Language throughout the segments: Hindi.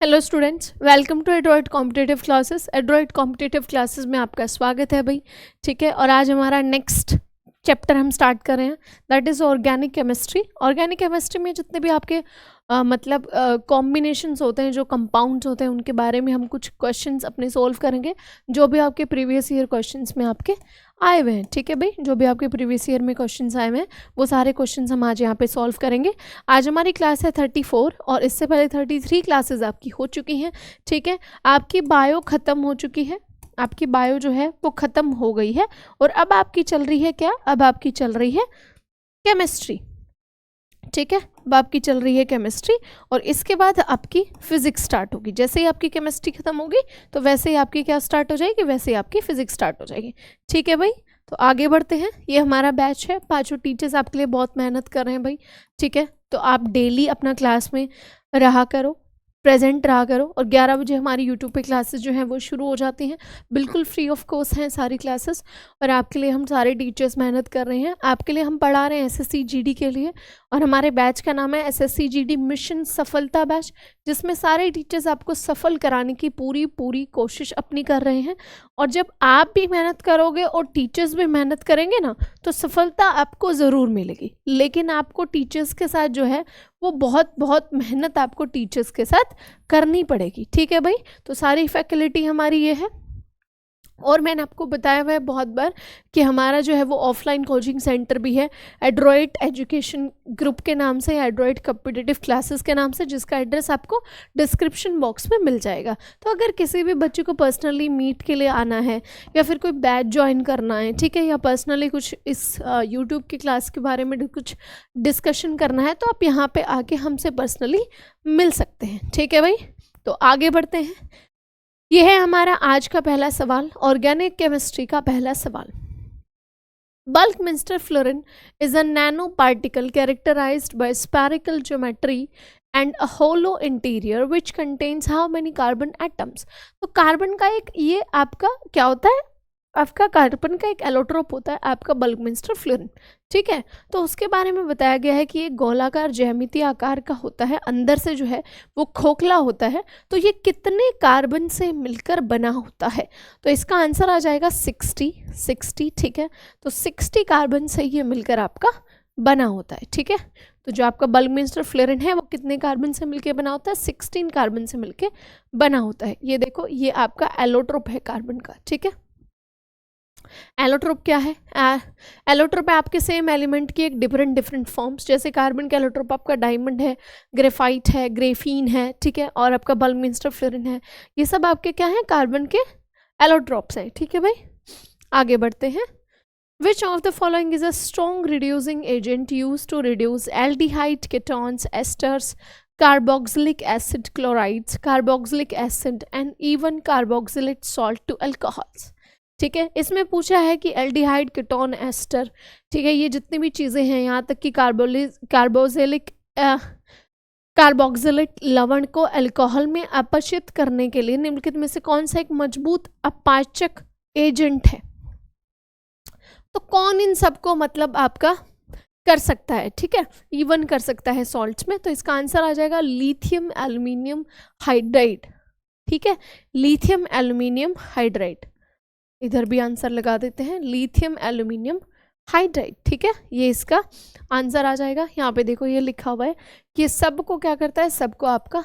Hello students, welcome to Adroid competitive classes. Adroid competitive classes में आपका स्वागत है भाई। ठीक है, और आज हमारा नेक्स्ट चैप्टर हम स्टार्ट कर रहे हैं, that is organic chemistry. Organic chemistry में जितने भी आपके मतलब कॉम्बिनेशंस होते हैं, जो कंपाउंड्स होते हैं, उनके बारे में हम कुछ क्वेश्चंस अपने सोल्व करेंगे जो भी आपके प्रीवियस ईयर क्वेश्चंस में आपके आए हुए हैं। ठीक है भाई, जो भी आपके प्रीवियस ईयर में क्वेश्चंस आए हुए हैं वो सारे क्वेश्चंस हम आज यहाँ पे सॉल्व करेंगे। आज हमारी क्लास है 34 और इससे पहले 33 क्लासेस आपकी हो चुकी हैं। ठीक है, आपकी बायो ख़त्म हो चुकी है, आपकी बायो जो है वो ख़त्म हो गई है और अब आपकी चल रही है क्या? अब आपकी चल रही है केमिस्ट्री। ठीक है, अब आपकी चल रही है केमिस्ट्री और इसके बाद आपकी फिजिक्स स्टार्ट होगी। जैसे ही आपकी केमिस्ट्री खत्म होगी तो वैसे ही आपकी क्या स्टार्ट हो जाएगी? वैसे ही आपकी फिजिक्स स्टार्ट हो जाएगी। ठीक है भाई, तो आगे बढ़ते हैं। ये हमारा बैच है, 5 टीचर्स आपके लिए बहुत मेहनत कर रहे हैं भाई। ठीक है, तो आप डेली अपना क्लास में रहा करो, प्रेजेंट रहा करो। और 11 बजे हमारी यूट्यूब पे क्लासेस जो हैं वो शुरू हो जाती हैं, बिल्कुल फ्री ऑफ कॉस्ट हैं सारी क्लासेस। और आपके लिए हम सारे टीचर्स मेहनत कर रहे हैं, आपके लिए हम पढ़ा रहे हैं एसएससी जीडी के लिए। और हमारे बैच का नाम है एसएससी जीडी मिशन सफलता बैच, जिसमें सारे टीचर्स आपको सफल कराने की पूरी कोशिश अपनी कर रहे हैं। और जब आप भी मेहनत करोगे और टीचर्स भी मेहनत करेंगे ना, तो सफलता आपको ज़रूर मिलेगी। लेकिन आपको टीचर्स के साथ जो है वो बहुत मेहनत आपको टीचर्स के साथ करनी पड़ेगी। ठीक है भाई, तो सारी फैकल्टी हमारी ये है। और मैंने आपको बताया हुआ है बहुत बार कि हमारा जो है वो ऑफलाइन कोचिंग सेंटर भी है, एड्रॉइड एजुकेशन ग्रुप के नाम से या एड्रॉइड कॉम्पिटिटिव क्लासेस के नाम से, जिसका एड्रेस आपको डिस्क्रिप्शन बॉक्स में मिल जाएगा। तो अगर किसी भी बच्चे को पर्सनली मीट के लिए आना है या फिर कोई बैच ज्वाइन करना है, ठीक है, या पर्सनली कुछ इस यूट्यूब की क्लास के बारे में कुछ डिस्कशन करना है, तो आप यहाँ पर आके हमसे पर्सनली मिल सकते हैं। ठीक है भाई, तो आगे बढ़ते हैं। यह है हमारा आज का पहला सवाल, ऑर्गेनिक केमिस्ट्री का पहला सवाल। Buckminster Furan is a nanoparticle characterized by spherical geometry and a hollow interior which contains how many carbon atoms? तो कार्बन का एक ये आपका क्या होता है? आपका कार्बन का एक एलोट्रोप होता है आपका बल्कमिंस्टर फ्लोरिन। ठीक है, तो उसके बारे में बताया गया है कि ये गोलाकार ज्यामितीय आकार का होता है, अंदर से जो है वो खोखला होता है। तो ये कितने कार्बन से मिलकर बना होता है? तो इसका आंसर आ जाएगा 60। ठीक है, तो 60 कार्बन से ये मिलकर आपका बना होता है। ठीक है, तो जो आपका बल्कमिंस्टर फ्लोरिन है वो कितने कार्बन से मिलकर बना होता है? 16 कार्बन से मिलकर बना होता है। ये देखो, ये आपका एलोट्रोप है कार्बन का। ठीक है, एलोट्रोप क्या है? एलोट्रोप है आपके सेम एलिमेंट की एक डिफरेंट फॉर्म्स। जैसे कार्बन का एलोट्रोप आपका डायमंड है, ग्रेफाइट है, ग्रेफीन है, ठीक है, और आपका बल्कमिंस्टर फ्लोरिन है। ये सब आपके क्या है? कार्बन के एलोट्रोप्स हैं। ठीक है भाई, आगे बढ़ते हैं। Which of the following is a strong reducing agent used to reduce aldehyde, ketones, esters, carboxylic acid, chlorides, carboxylic acid and even carboxylate salt to alcohols? ठीक है, इसमें पूछा है कि एल्डिहाइड, कीटोन, एस्टर, ठीक है, ये जितनी भी चीज़ें हैं, यहाँ तक कि कार्बोक्सिलेट लवण को अल्कोहल में अपचित करने के लिए निम्नलिखित में से कौन सा एक मजबूत अपाचक एजेंट है? तो कौन इन सबको मतलब आपका कर सकता है? ठीक है, इवन कर सकता है सॉल्ट्स में। तो इसका आंसर आ जाएगा लिथियम एल्यूमिनियम हाइड्राइड। ठीक है, लिथियम एल्यूमिनियम हाइड्राइड, इधर भी आंसर लगा देते हैं, लिथियम एल्यूमिनियम हाइड्राइड। ठीक है, ये इसका आंसर आ जाएगा। यहाँ पे देखो ये लिखा हुआ है कि सबको क्या करता है? सबको आपका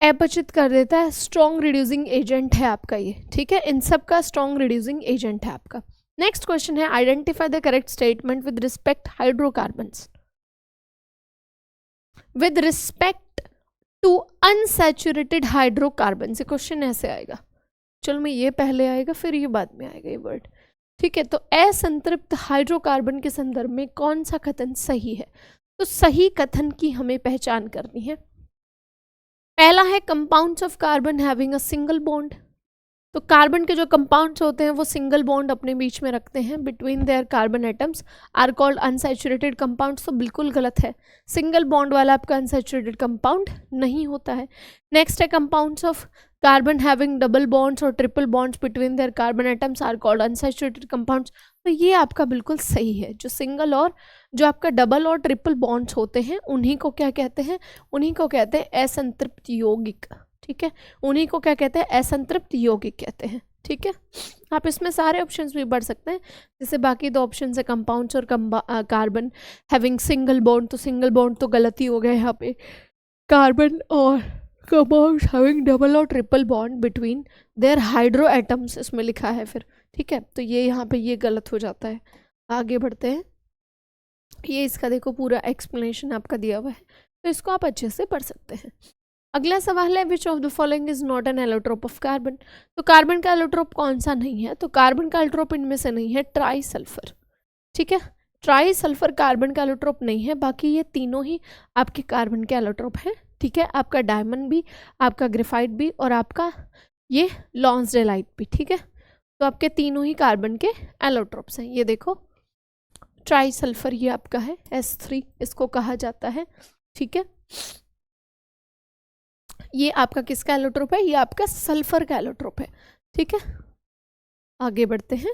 अपचित कर देता है, स्ट्रॉन्ग रिड्यूसिंग एजेंट है आपका ये। ठीक है, इन सब का स्ट्रॉन्ग रिड्यूसिंग एजेंट है आपका। नेक्स्ट क्वेश्चन है, identify the correct statement with respect hydrocarbons. With respect to unsaturated hydrocarbons, ये क्वेश्चन ऐसे आएगा। चलो मैं ये पहले आएगा फिर ये बाद में आएगा ये वर्ड। ठीक है, तो असंतृप्त हाइड्रोकार्बन के संदर्भ में कौन सा कथन सही है? तो सही कथन की हमें पहचान करनी है। पहला है compounds of carbon having a single bond. तो कार्बन के जो कंपाउंड्स होते हैं वो सिंगल बॉन्ड अपने बीच में रखते हैं, between there carbon atoms are called unsaturated compounds. तो बिल्कुल गलत है, सिंगल बॉन्ड वाला आपका अनसैचुरेटेड कंपाउंड नहीं होता है। नेक्स्ट है compounds of carbon having double bonds और triple bonds between there carbon atoms are called unsaturated compounds. तो ये आपका बिल्कुल सही है। जो सिंगल और जो आपका डबल और ट्रिपल बॉन्ड्स होते हैं उन्हीं को क्या कहते हैं? उन्हीं को कहते हैं असंतृप्त यौगिक। ठीक है, उन्हीं को क्या कहते हैं, असंतृप्त यौगिक कहते हैं। ठीक है, आप इसमें सारे ऑप्शंस भी पढ़ सकते हैं, जैसे बाकी दो ऑप्शन है कंपाउंड्स और कार्बन हैविंग सिंगल बॉन्ड, तो सिंगल बॉन्ड तो गलती हो गया यहाँ पे, कार्बन और कंपाउंड्स हैविंग डबल और triple bond between their hydro atoms इसमें लिखा है फिर। ठीक है, तो ये यहाँ पे ये गलत हो जाता है। आगे बढ़ते हैं, ये इसका देखो पूरा एक्सप्लेनेशन आपका दिया हुआ है, तो इसको आप अच्छे से पढ़ सकते हैं। अगला सवाल है विच of the following is not an allotrope of carbon, तो कार्बन का एलोट्रोप कौन सा नहीं है, तो कार्बन का एलोट्रोप इनमें से नहीं है ट्राई सल्फर। ठीक है, ट्राई सल्फर कार्बन का एलोट्रोप नहीं है, बाकी ये तीनों ही आपके कार्बन के एलोट्रोप हैं। ठीक है, आपका डायमंड भी, आपका ग्रेफाइट भी और आपका ये लॉन्सडेलाइट भी। ठीक है, तो आपके तीनों ही कार्बन के एलोट्रोप्स हैं। ये देखो ट्राई सल्फर ये आपका है S3 इसको कहा जाता है। ठीक है, ये आपका किसका एलोट्रोप है, ये आपका सल्फर का एलोट्रोप है। ठीक है, आगे बढ़ते हैं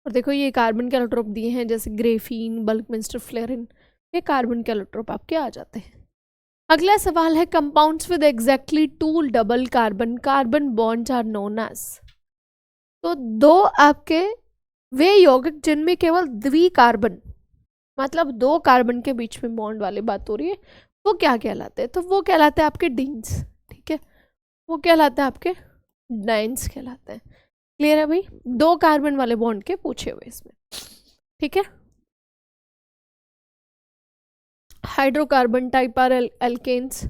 और देखो ये कार्बन के एलोट्रोप दिए हैं, जैसे ग्रेफीन, बल्कमिंस्टर, फ्लेरिन, ये कार्बन के एलोट्रोप आपके आ जाते हैं। अगला सवाल है compounds with exactly 2 double carbon bonds are known as, तो दो आपके वे यौगिक जिनमें केवल द्विकार्बन, मतलब 2 कार्बन के बीच में बॉन्ड वाली बात हो रही है, वो क्या कहलाते हैं, तो वो कहलाते हैं आपके डीन्स। ठीक है, वो कहलाते हैं आपके डाइन्स कहलाते हैं। क्लियर है भाई, 2 कार्बन वाले बॉन्ड के पूछे हुए इसमें। ठीक है, हाइड्रोकार्बन टाइप आर एल्केन्स,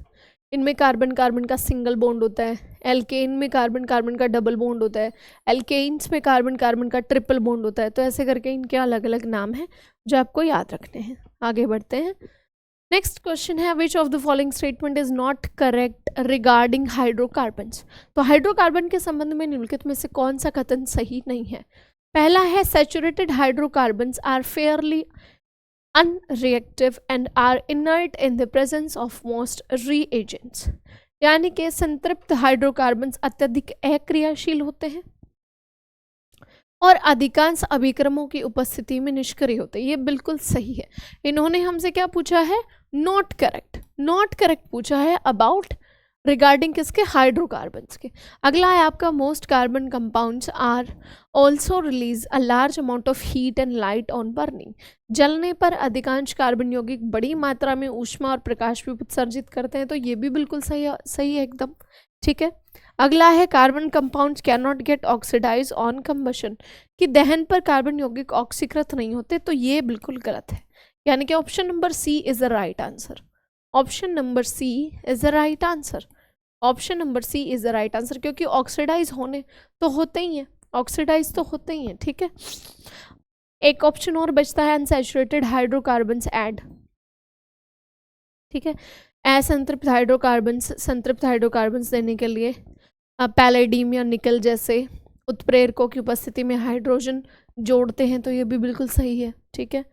इनमें कार्बन कार्बन का सिंगल बॉन्ड होता है, एल्केन में कार्बन कार्बन का डबल बॉन्ड होता है, एल्केन्स में कार्बन कार्बन का ट्रिपल बॉन्ड होता है। तो ऐसे करके इनके अलग अलग नाम हैं जो आपको याद रखने हैं। आगे बढ़ते हैं, नेक्स्ट क्वेश्चन है विच of the following statement is not correct regarding hydrocarbons, तो हाइड्रोकार्बन के संबंध में निम्नलिखित में से कौन सा कथन सही नहीं है। पहला है saturated hydrocarbons are fairly unreactive and are inert in the presence of most reagents, यानी कि संतृप्त हाइड्रोकार्बन्स अत्यधिक अक्रियाशील होते हैं और अधिकांश अभिक्रमों की उपस्थिति में निष्क्रिय होते हैं। ये बिल्कुल सही है। इन्होंने हमसे क्या पूछा है, नॉट करेक्ट पूछा है अबाउट रिगार्डिंग किसके, हाइड्रोकार्बन्स के। अगला है आपका most carbon compounds are also release a large amount of heat and light on burning, जलने पर अधिकांश कार्बन यौगिक बड़ी मात्रा में ऊष्मा और प्रकाश भी उत्सर्जित करते हैं, तो ये भी बिल्कुल सही है एकदम। ठीक है, अगला है carbon compounds can not get oxidise on combustion, कि दहन पर कार्बन यौगिक ऑक्सीकृत नहीं होते, तो ये बिल्कुल गलत है, यानी कि option number C is the right answer. Option number C is the right answer, option number C is the right answer, क्योंकि ऑक्सीडाइज होने तो होते ही हैं, ऑक्सीडाइज तो होते ही हैं। ठीक है, एक ऑप्शन और बचता है अनसैचुरेटेड हाइड्रोकार्बन्स ऐड। ठीक है, असंतृप्त हाइड्रोकार्बन्स संतृप्त हाइड्रोकार्बन्स देने के लिए पैलेडियम या निकल जैसे उत्प्रेरकों की उपस्थिति में हाइड्रोजन जोड़ते हैं, तो ये भी बिल्कुल सही है। ठीक है,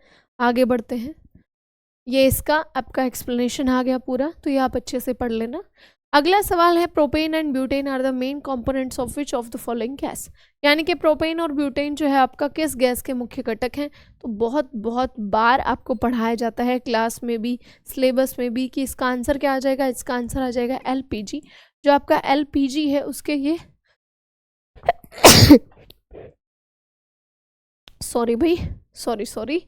आगे बढ़ते हैं, ये इसका आपका एक्सप्लेनेशन आ गया पूरा, तो ये आप अच्छे से पढ़ लेना। अगला सवाल है propane and butane are the main components of which of the following gas, यानी कि प्रोपेन और ब्यूटेन जो है आपका किस गैस के मुख्य घटक हैं। तो बहुत बार आपको पढ़ाया जाता है क्लास में भी, सिलेबस में भी, कि इसका आंसर क्या आ जाएगा, इसका आंसर आ जाएगा LPG। जो आपका LPG है उसके ये सॉरी भाई, सॉरी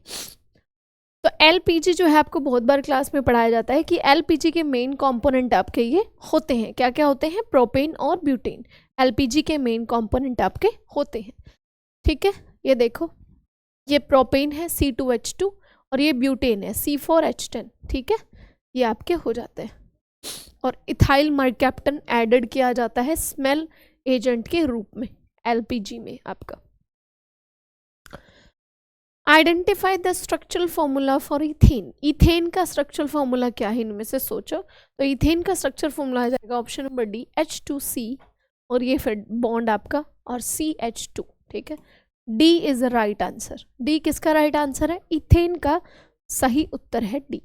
तो LPG जो है आपको बहुत बार क्लास में पढ़ाया जाता है कि LPG के मेन कंपोनेंट आपके ये होते हैं, क्या क्या होते हैं, प्रोपेन और ब्यूटेन, LPG के मेन कंपोनेंट आपके होते हैं। ठीक है, ये देखो ये प्रोपेन है C2H2 और ये ब्यूटेन है C4H10। ठीक है, ये आपके हो जाते हैं, और इथाइल मरकैप्टन एडेड किया जाता है स्मेल एजेंट के रूप में LPG में आपका। Identify the structural formula for ethane, ethane का स्ट्रक्चरल फॉर्मूला क्या है, इनमें से सोचो। तो इथेन का स्ट्रक्चर फॉर्मूला आ जाएगा ऑप्शन नंबर डी H2C, और ये फिर बॉन्ड आपका और CH2। ठीक है, D is the right answer. D किसका राइट आंसर है, इथेन का सही उत्तर है डी।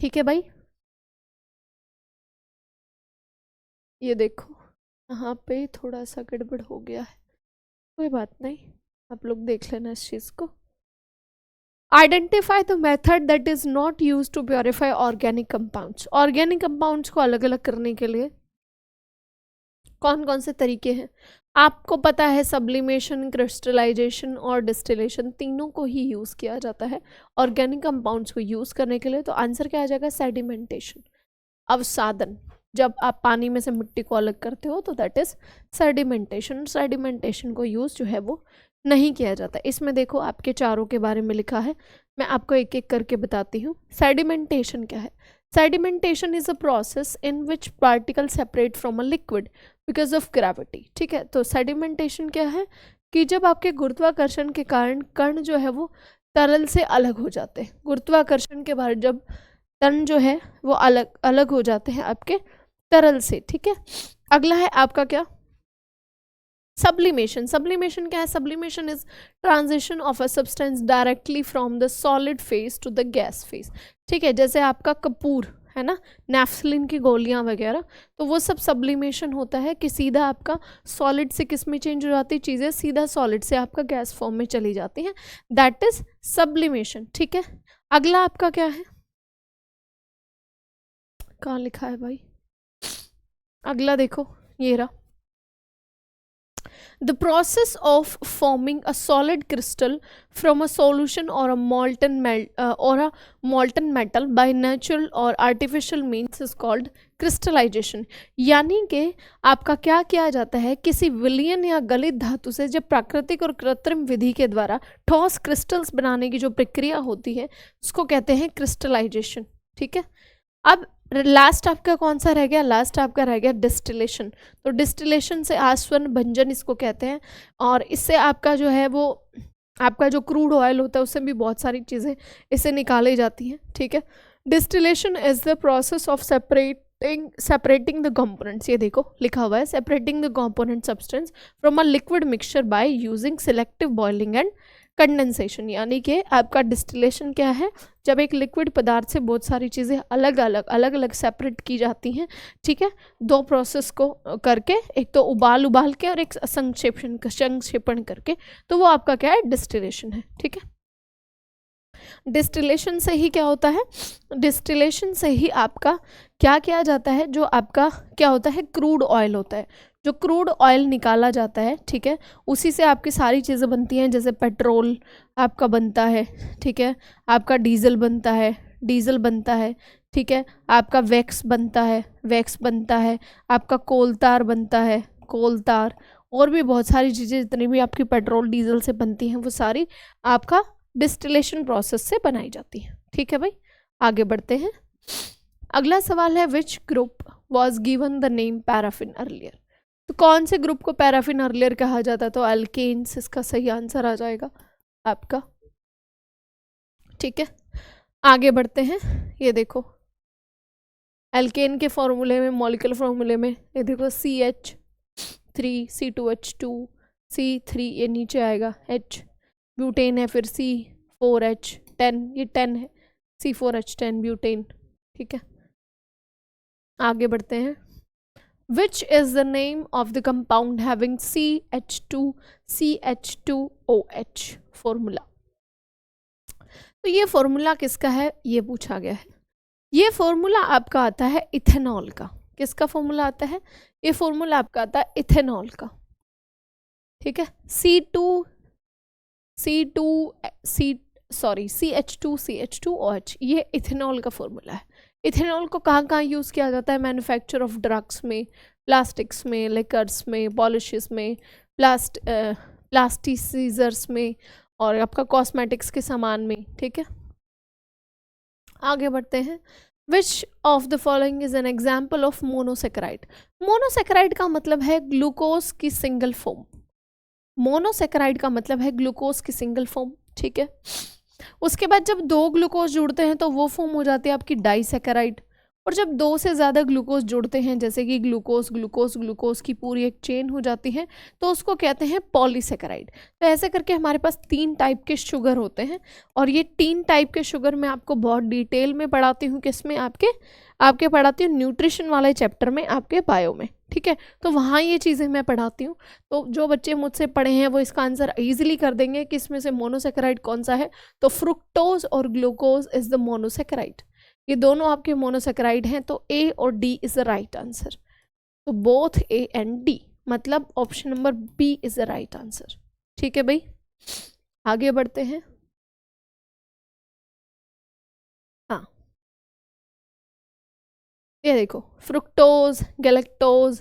ठीक है भाई, ये देखो यहाँ पे थोड़ा सा गड़बड़ हो गया है, कोई बात नहीं, आप लोग देख लेना इस चीज़ को। Identify the method that is not use to purify organic compounds. Organic compounds को अलग अलग करने के लिए कौन कौन से तरीके हैं? आपको पता है सब्लिमेशन, क्रिस्टलाइजेशन और डिस्टिलेशन, तीनों को ही यूज़ किया जाता है ऑर्गेनिक कंपाउंड्स को यूज़ करने के लिए। तो आंसर क्या आ जाएगा? सेडिमेंटेशन, अवसादन। जब आप पानी में से मिट्टी को अलग करते हो तो दैट इज सेडिमेंटेशन। सेडिमेंटेशन को यूज़ जो है वो नहीं किया जाता। इसमें देखो आपके चारों के बारे में लिखा है, मैं आपको एक एक करके बताती हूँ। सेडिमेंटेशन क्या है? Sedimentation is a process in which particle separate from a liquid because of gravity. ठीक है, तो सेडिमेंटेशन क्या है कि जब आपके गुरुत्वाकर्षण के कारण कण जो है वो तरल से अलग हो जाते हैं। गुरुत्वाकर्षण के बाद जब कण जो है वो अलग अलग हो जाते हैं आपके तरल से। ठीक है, अगला है आपका क्या? सब्लिमेशन। सब्लिमेशन क्या है? Sublimation is transition of a substance directly from the solid phase two the gas phase. ठीक है, जैसे आपका कपूर है ना, नैफ्थलीन की गोलियां वगैरह, तो वो सब सब्लिमेशन होता है कि सीधा आपका सॉलिड से किस में चेंज हो जाती है चीज़ें, सीधा सॉलिड से आपका गैस फॉर्म में चली जाती हैं, दैट इज सब्लिमेशन। ठीक है, अगला आपका क्या है? कहाँ लिखा है भाई? अगला देखो, ये रहा। The process of forming a solid crystal from a solution or a molten metal by natural or artificial means is called crystallization। यानी कि आपका क्या किया जाता है, किसी विलयन या गलित धातु से जब प्राकृतिक और कृत्रिम विधि के द्वारा ठोस क्रिस्टल्स बनाने की जो प्रक्रिया होती है उसको कहते हैं क्रिस्टलाइजेशन। ठीक है, अब लास्ट आपका कौन सा रह गया? लास्ट आपका रह गया डिस्टिलेशन। तो डिस्टिलेशन से आस्वन भंजन इसको कहते हैं, और इससे आपका जो है वो आपका जो क्रूड ऑयल होता है उससे भी बहुत सारी चीज़ें इससे निकाली जाती हैं। ठीक है, distillation is the process of separating the components. ये देखो लिखा हुआ है, separating the component substance from a liquid mixture by using selective boiling and condensation. यानी कि आपका डिस्टिलेशन क्या है? जब एक लिक्विड पदार्थ से बहुत सारी चीज़ें अलग अलग सेपरेट की जाती हैं। ठीक है, दो प्रोसेस को करके, एक तो उबाल के और एक संक्षेपण करके, तो वो आपका क्या है? डिस्टिलेशन है। ठीक है, डिस्टिलेशन से ही क्या होता है? डिस्टिलेशन से ही आपका क्या किया जाता है? जो आपका क्या होता है? क्रूड ऑयल होता है, जो क्रूड ऑयल निकाला जाता है। ठीक है, उसी से आपकी सारी चीज़ें बनती हैं, जैसे पेट्रोल आपका बनता है। ठीक है, आपका डीजल बनता है। ठीक है, आपका वैक्स बनता है, आपका कोलतार बनता है, और भी बहुत सारी चीज़ें जितनी भी आपकी पेट्रोल डीजल से बनती हैं वो सारी आपका डिस्टिलेशन प्रोसेस से बनाई जाती है। ठीक है भाई, आगे बढ़ते हैं। अगला सवाल है, which group was given the name paraffin earlier. तो कौन से ग्रुप को पैराफिन अर्लियर कहा जाता? तो अल्केन्स इसका सही आंसर आ जाएगा आपका। ठीक है, आगे बढ़ते हैं। ये देखो एल्केन के फॉर्मूले में, मॉलिक्यूलर फॉर्मूले में, ये देखो CH3 C2H2 C3, ये नीचे आएगा H, ब्यूटेन है, फिर C4H10, ये 10 है, C4H10 ब्यूटेन। ठीक है, आगे बढ़ते हैं। Which is the name of the compound having CH2CH2OH formula. तो ये फॉर्मूला किसका है? ये पूछा गया है। ये फॉर्मूला आपका आता है इथेनॉल का। किसका फॉर्मूला आता है? ये फॉर्मूला आपका आता है इथेनॉल का। ठीक है, CH2CH2OH, ये इथेनॉल का फॉर्मूला है। इथेनॉल को कहाँ कहाँ यूज़ किया जाता है? मैन्युफैक्चर ऑफ ड्रग्स में, प्लास्टिक्स में, लिकर्स में, पॉलिशेस में, प्लास्टिसाइजर्स में, और आपका कॉस्मेटिक्स के सामान में। ठीक है, आगे बढ़ते हैं। Which of the following is an example of monosaccharide. Monosaccharide का मतलब है ग्लूकोज की सिंगल फॉर्म। मोनोसेकेराइड का मतलब है ग्लूकोज की सिंगल फॉर्म। ठीक है, उसके बाद जब दो ग्लूकोज जुड़ते हैं तो वो फॉर्म हो जाती है आपकी डाइसेकेराइड, और जब दो से ज़्यादा ग्लूकोज जुड़ते हैं, जैसे कि ग्लूकोज की पूरी एक चेन हो जाती है, तो उसको कहते हैं पॉलीसेकेराइड। तो ऐसे करके हमारे पास 3 टाइप के शुगर होते हैं, और ये 3 टाइप के शुगर मैं आपको बहुत डिटेल में पढ़ाती हूँ, किसमें? आपके आपके पढ़ाती हूँ न्यूट्रिशन वाले चैप्टर में, आपके बायो में, ठीक है। तो वहाँ ये चीज़ें मैं पढ़ाती हूँ। तो जो बच्चे मुझसे पढ़े हैं वो इसका आंसर ईजिली कर देंगे कि इसमें से मोनोसेकेराइड कौन सा है। तो फ्रुक्टोज और ग्लूकोज इज द मोनोसेकेराइड, ये दोनों आपके मोनोसेकेराइड हैं। तो ए और D is the right answer. तो बोथ ए एंड डी, मतलब option number B is the right answer. ठीक है भाई, आगे बढ़ते हैं। हाँ, ये देखो फ्रुक्टोज, गैलेक्टोज,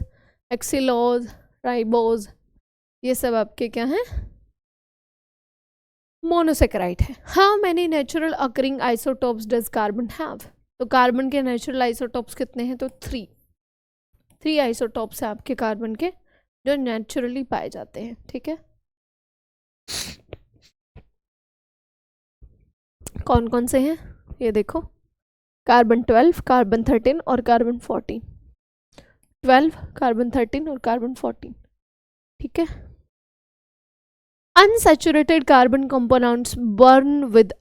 एक्सिलोज, राइबोज, ये सब आपके क्या हैं, मोनोसेकेराइड है। How many natural occurring isotopes does carbon have? तो कार्बन के नेचुरल आइसोटोप्स कितने हैं? तो 3 आइसोटोप्स हैं आपके कार्बन के जो नेचुरली पाए जाते हैं। ठीक है, कौन कौन से हैं ये देखो, कार्बन 12, कार्बन 13 और कार्बन 14। 12, कार्बन 13 और कार्बन 14। ठीक है, unsaturated carbon compounds burn with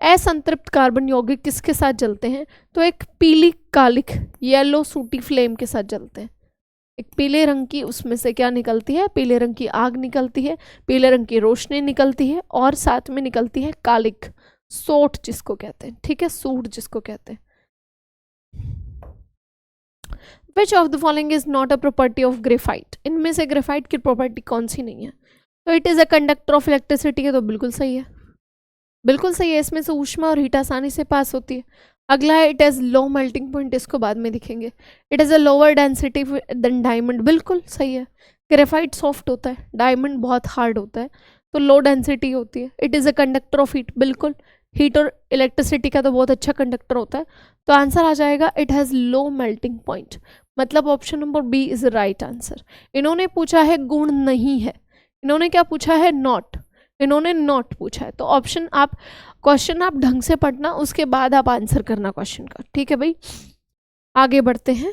असंतृप्त कार्बन यौगिक किसके साथ जलते हैं? तो एक पीली कालिक येलो सूटी फ्लेम के साथ जलते हैं। एक पीले रंग की उसमें से क्या निकलती है? पीले रंग की आग निकलती है, पीले रंग की रोशनी निकलती है और साथ में निकलती है कालिक, सोट जिसको कहते हैं। ठीक है, सूट जिसको कहते हैं। Which of the following is not a property of graphite? इनमें से ग्रेफाइट की प्रॉपर्टी कौन सी नहीं है? तो it is a conductor of electricity है, तो बिल्कुल सही है, बिल्कुल सही है। इसमें से ऊष्मा और हीट आसानी से पास होती है। अगला है it has low melting point, इसको बाद में दिखेंगे। It is a lower density than diamond, बिल्कुल सही है। ग्रेफाइट सॉफ्ट होता है, डायमंड बहुत हार्ड होता है, तो लो डेंसिटी होती है। It is a conductor of heat, बिल्कुल हीट और इलेक्ट्रिसिटी का तो बहुत अच्छा कंडक्टर होता है। तो आंसर आ जाएगा it has low melting point, मतलब option number B is right answer. इन्होंने पूछा है गुण नहीं है, इन्होंने क्या पूछा है? नॉट, इन्होंने नॉट पूछा है। तो ऑप्शन आप क्वेश्चन आप ढंग से पढ़ना, उसके बाद आप आंसर करना क्वेश्चन का। ठीक है भाई, आगे बढ़ते हैं।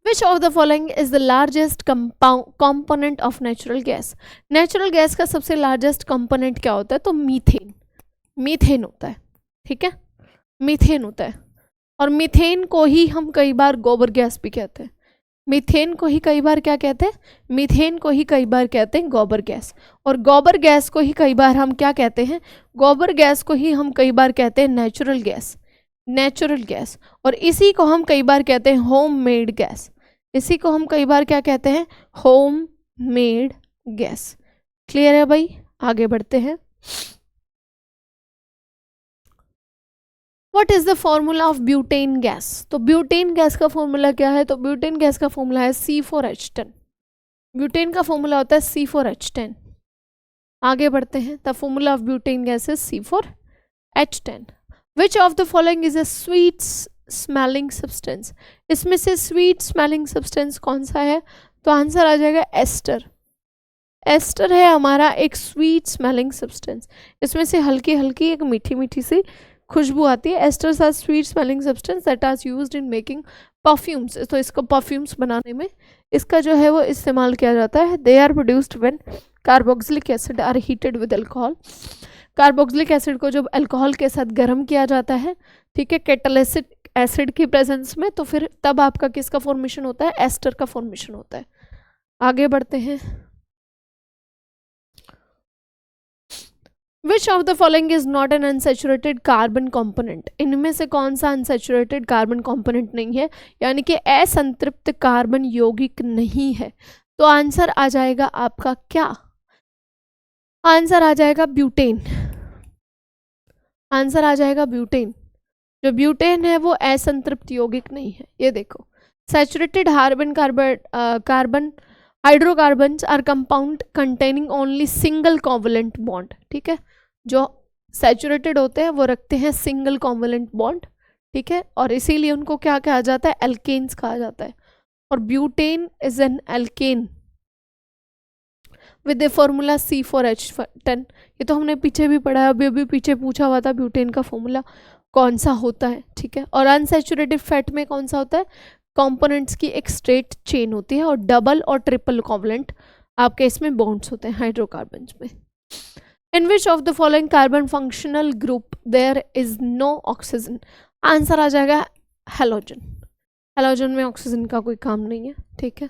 Which of the following is the largest component of natural gas? Natural gas का सबसे लार्जेस्ट कंपोनेंट क्या होता है? तो मीथेन, मीथेन होता है। ठीक है, मीथेन होता है, और मीथेन को ही हम कई बार गोबर गैस भी कहते हैं। मीथेन को ही कई बार क्या कहते हैं? मीथेन को ही कई बार कहते हैं गोबर गैस, और गोबर गैस को ही कई बार हम क्या कहते हैं? गोबर गैस को ही हम कई बार कहते हैं नेचुरल गैस, नेचुरल गैस। और इसी को हम कई बार कहते हैं होम मेड गैस, इसी को हम कई बार क्या कहते हैं? Home made gas. क्लियर है भाई, आगे बढ़ते हैं। What is the formula of butane gas? तो ब्यूटेन गैस का फॉर्मूला क्या है? तो ब्यूटेन गैस का फॉर्मूला है C4H10। ब्यूटेन का फॉर्मूला होता है C4H10। आगे बढ़ते हैं। The formula of butane gas is C4H10। Which of the following is a sweet smelling substance? इसमें से स्वीट स्मेलिंग सब्सटेंस कौन सा है? तो आंसर आ जाएगा एस्टर। एस्टर है हमारा एक स्वीट स्मेलिंग सब्सटेंस, इसमें से हल्की हल्की एक मीठी मीठी सी खुशबू आती है। Esters are sweet smelling substance that are used in making perfumes. तो इसको परफ्यूम्स बनाने में इसका जो है वो इस्तेमाल किया जाता है। They are produced when carboxylic acid are heated with alcohol. Carboxylic acid को जब अल्कोहल के साथ गर्म किया जाता है, ठीक है, कैटालिसिक एसिड की प्रेजेंस में, तो फिर तब आपका किसका फॉर्मेशन होता है? एस्टर का फॉर्मेशन होता है। आगे बढ़ते हैं। Which of the following is not an unsaturated carbon component? इनमें से कौन सा unsaturated carbon component नहीं है, यानी कि असंतृप्त कार्बन यौगिक नहीं है? तो आंसर आ जाएगा आपका क्या? आंसर आ जाएगा ब्यूटेन। आंसर आ जाएगा ब्यूटेन। जो ब्यूटेन है वो असंतृप्त यौगिक नहीं है। ये देखो, saturated carbon hydrocarbons are compound containing only single covalent bond. ठीक है, जो सैचुरेटेड होते हैं वो रखते हैं सिंगल कोवलेंट बॉन्ड। ठीक है, और इसीलिए उनको क्या कहा जाता है? एल्केन्स कहा जाता है। और butane is an alkane with the formula C4H10। ये तो हमने पीछे भी पढ़ा है, अभी पीछे पूछा हुआ था ब्यूटेन का फॉर्मूला कौन सा होता है। ठीक है, और अनसैचुरेटेड फैट में कौन सा होता है? कंपोनेंट्स की एक स्ट्रेट चेन होती है, और डबल और ट्रिपल कोवलेंट आपके इसमें बॉन्ड्स होते हैं हाइड्रोकार्बन्स में। In which of the following carbon functional group there is no oxygen? Answer आ जाएगा हेलोजन। हेलोजन में ऑक्सीजन का कोई काम नहीं है, ठीक है।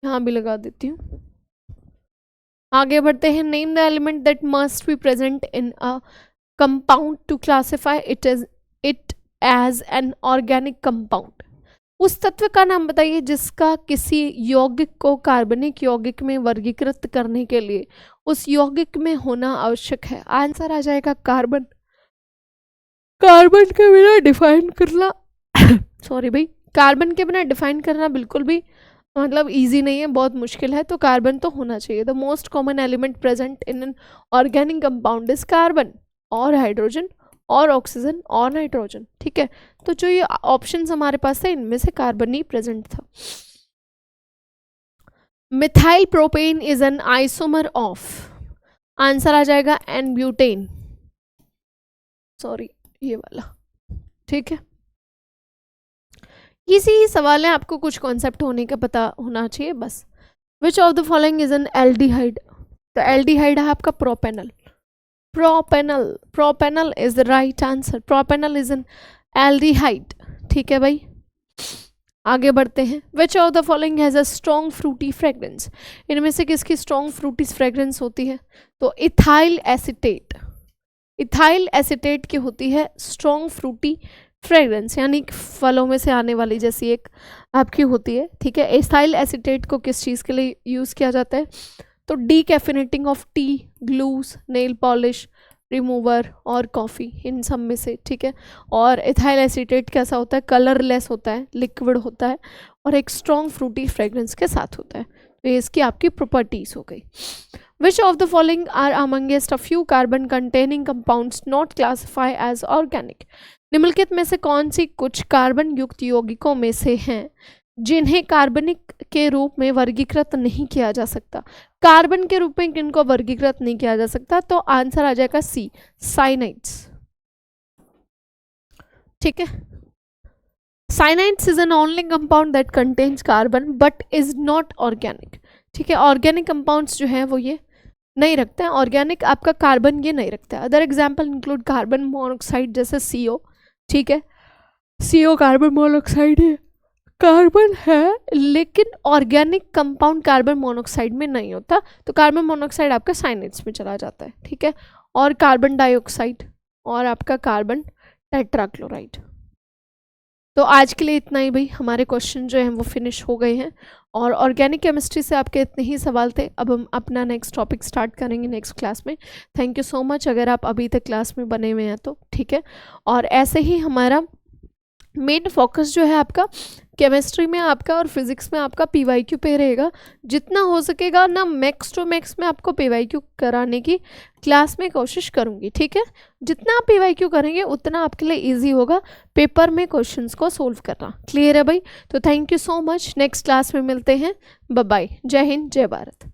यहाँ भी लगा देती हूँ। आगे बढ़ते हैं। Name the element that must be present in a compound to classify it as an organic compound. उस तत्व का नाम बताइए जिसका किसी यौगिक को कार्बनिक यौगिक में वर्गीकृत करने के लिए उस यौगिक में होना आवश्यक है। आंसर आ जाएगा कार्बन। कार्बन के बिना डिफाइन करना सॉरी भाई, कार्बन के बिना डिफाइन करना बिल्कुल भी मतलब इजी नहीं है, बहुत मुश्किल है। तो कार्बन तो होना चाहिए। The most common element present in an organic compound is carbon और हाइड्रोजन और ऑक्सीजन और नाइट्रोजन, ठीक है। तो जो ये ऑप्शंस हमारे पास थे इनमें से कार्बन ही प्रेजेंट था। Methyl propane is an isomer of, answer आ जाएगा एन ब्यूटेन, सॉरी ये वाला, ठीक है। इसी सवाल है, आपको कुछ कॉन्सेप्ट होने का पता होना चाहिए बस। Which of the following is an aldehyde, तो एल्डिहाइड है आपका propanal. Propanal is the right answer. Propanal is an aldehyde, ठीक है भाई। आगे बढ़ते हैं। Which of the following has a strong fruity fragrance, इनमें से किसकी स्ट्रॉन्ग फ्रूटी फ्रेग्रेंस होती है? तो इथाइल एसिटेट, इथाइल एसिटेट की होती है स्ट्रॉन्ग फ्रूटी फ्रेग्रेंस, यानी फलों में से आने वाली जैसी एक आपकी होती है, ठीक है। इथाइल एसिटेट को किस चीज़ के लिए यूज़ किया जाता है? तो decaffeinating of tea, glues, nail polish remover और कॉफ़ी, इन सब में से, ठीक है। और इथाइल एसिटेट कैसा होता है? कलरलेस होता है, लिक्विड होता है और एक स्ट्रॉन्ग फ्रूटी फ्रेग्रेंस के साथ होता है। तो ये इसकी आपकी प्रॉपर्टीज हो गई। Which of the following are amongst a few carbon containing compounds not classify as organic, निम्नलिखित में से कौन सी कुछ कार्बन युक्त यौगिकों में से हैं जिन्हें कार्बनिक के रूप में वर्गीकृत नहीं किया जा सकता? कार्बन के रूप में किनको वर्गीकृत नहीं किया जा सकता? तो आंसर आ जाएगा सी, साइनाइड्स, ठीक है। Cyanides is an only compound that contains carbon but is not organic, ठीक है। ऑर्गेनिक कंपाउंड्स जो है वो ये नहीं रखते हैं, ऑर्गेनिक आपका कार्बन ये नहीं रखता है। Other example include carbon monoxide जैसे CO, ठीक है। CO कार्बन मोनोऑक्साइड है, कार्बन है लेकिन ऑर्गेनिक कंपाउंड कार्बन मोनोऑक्साइड में नहीं होता, तो कार्बन मोनोऑक्साइड आपका साइनाइड्स में चला जाता है, ठीक है। और कार्बन डाइऑक्साइड और आपका कार्बन टेट्राक्लोराइड। तो आज के लिए इतना ही भाई, हमारे क्वेश्चन जो हैं वो फिनिश हो गए हैं और ऑर्गेनिक केमिस्ट्री से आपके इतने ही सवाल थे। अब हम अपना नेक्स्ट टॉपिक स्टार्ट करेंगे नेक्स्ट क्लास में। थैंक यू सो मच अगर आप अभी तक क्लास में बने हुए हैं तो, ठीक है। और ऐसे ही हमारा मेन फोकस जो है आपका केमिस्ट्री में आपका और फिजिक्स में आपका PYQ पे रहेगा। जितना हो सकेगा ना मैक्स टू मैक्स में आपको PYQ कराने की क्लास में कोशिश करूँगी, ठीक है। जितना आप PYQ करेंगे उतना आपके लिए इजी होगा पेपर में क्वेश्चंस को सोल्व करना। क्लियर है भाई? तो thank you so much, next class में मिलते हैं। बाय बाय, जय हिंद, जय भारत।